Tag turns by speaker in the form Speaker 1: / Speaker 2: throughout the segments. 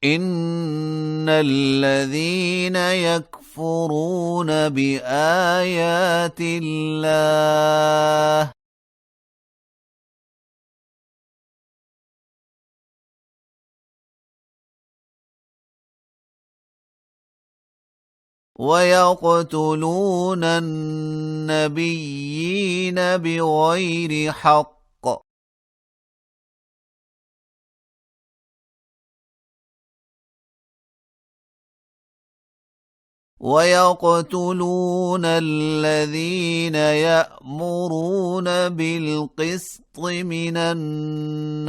Speaker 1: إن الذين يكفرون بآيات الله ويقتلون النبيين بغير حق ويقتلون الذين يأمرون بالقسط من الناس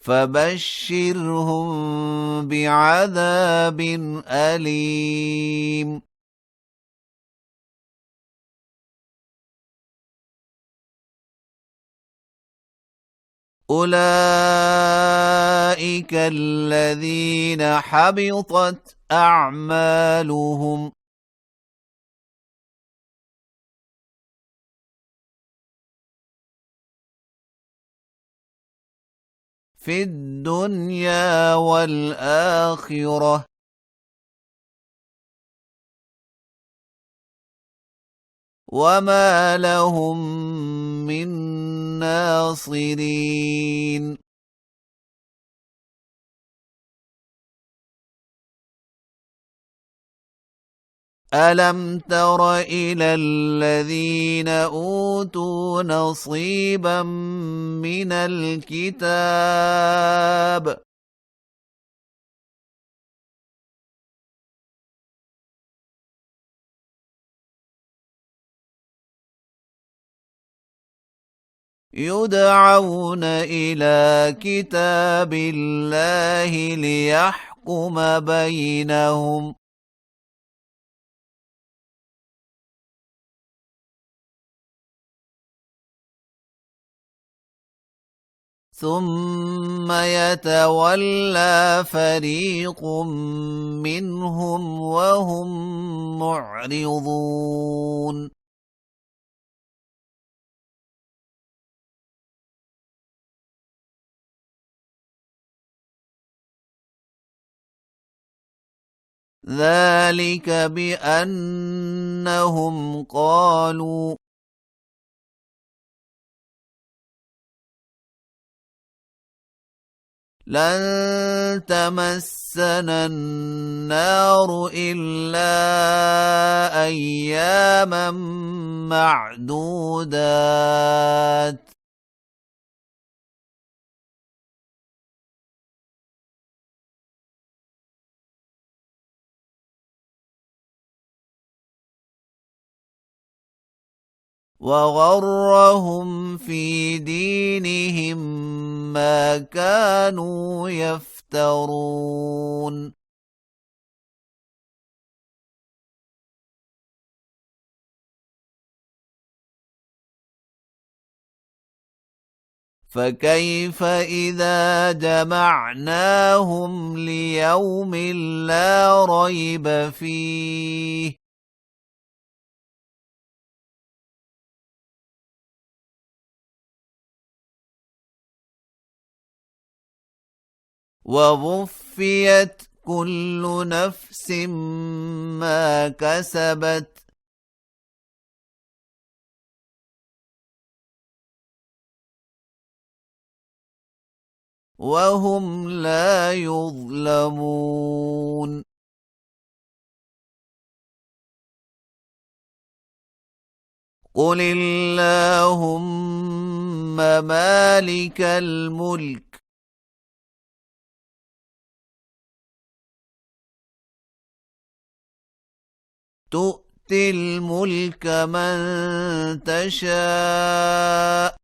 Speaker 1: فبشرهم بعذاب أليم أولئك الذين حبطت أعمالهم في الدنيا والآخرة وما لهم من ناصرين ألم تر إلى الذين أوتوا نصيبا من الكتاب يدعون إلى كتاب الله ليحكم بينهم ثم يتولى فريق منهم وهم معرضون ذلك بأنهم قالوا لن تمسنا النار إلا أياما معدودات وغرهم في دينهم ما كانوا يفترون فكيف إذا جمعناهم ليوم لا ريب فيه ووفيت كل نفس ما كسبت وهم لا يظلمون قل اللهم مالك الملك تؤتي الملك من تشاء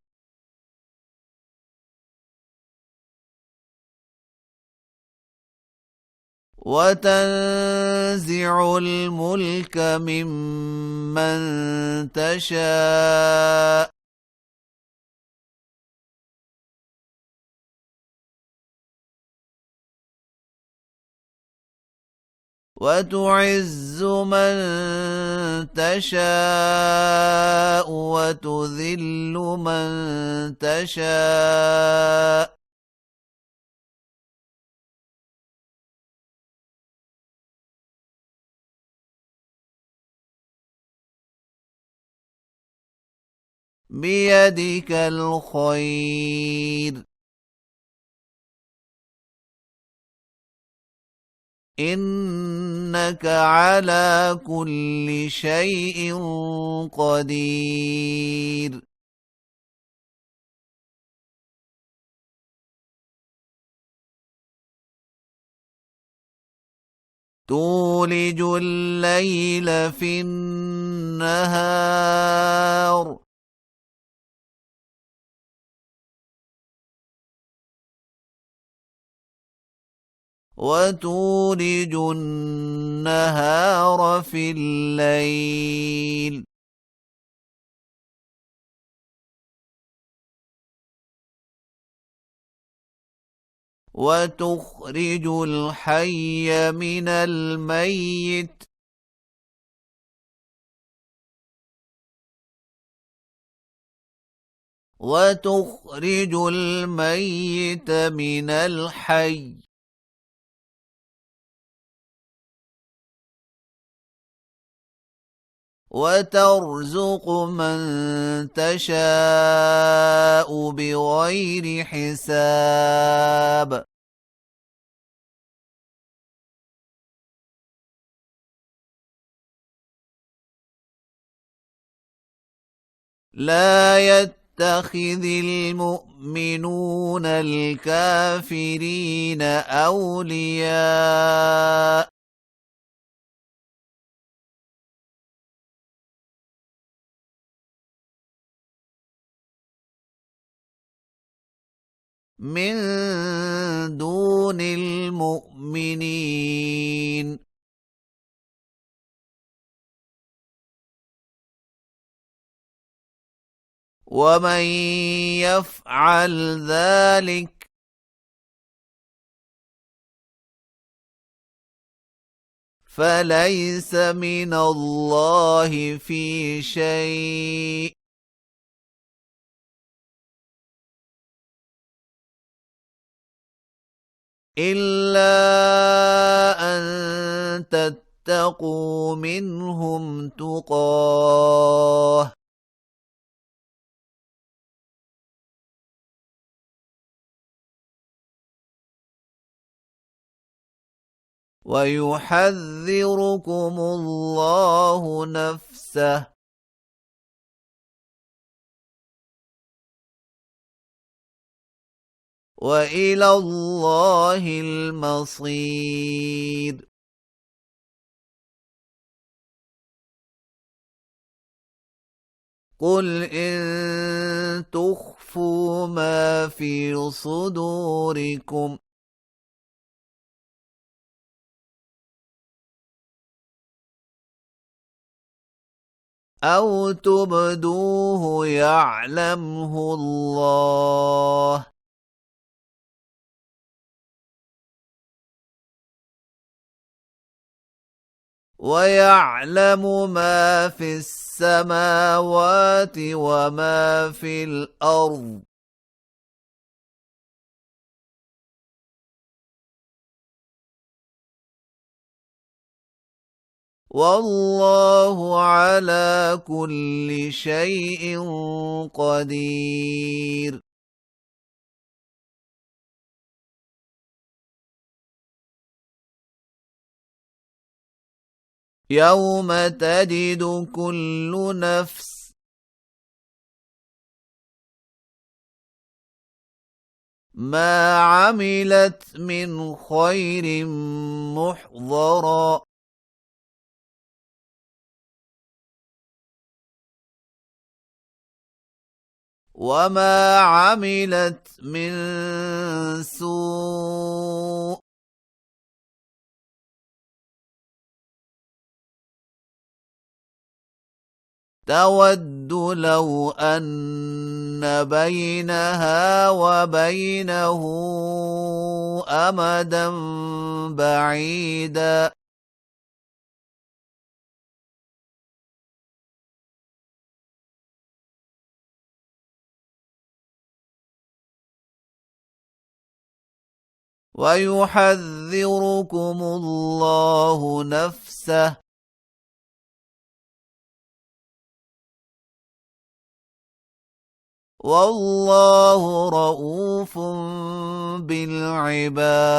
Speaker 1: وتنزع الملك ممن تشاء وتعز من تشاء وتذل من تشاء بيدك الخير إنك على كل شيء قدير تولج الليل في النهار وتولج النهار في الليل وتخرج الحي من الميت وتخرج الميت من الحي وترزق من تشاء بغير حساب لا يتخذ المؤمنون الكافرين أولياء من دون المؤمنين ومن يفعل ذلك فليس من الله في شيء إلا أن تتقوا منهم تقاه ويحذركم الله نفسه وإلى الله المصير قل إن تخفوا ما في صدوركم أو تبدوه يعلمه الله ويعلم ما في السماوات وما في الأرض والله على كل شيء قدير يوم تجد كل نفس ما عملت من خير محضرا وما عملت من سوء تود لو أن بينها وبينه أمدا بعيدا ويحذركم الله نفسه والله رءوف بالعباد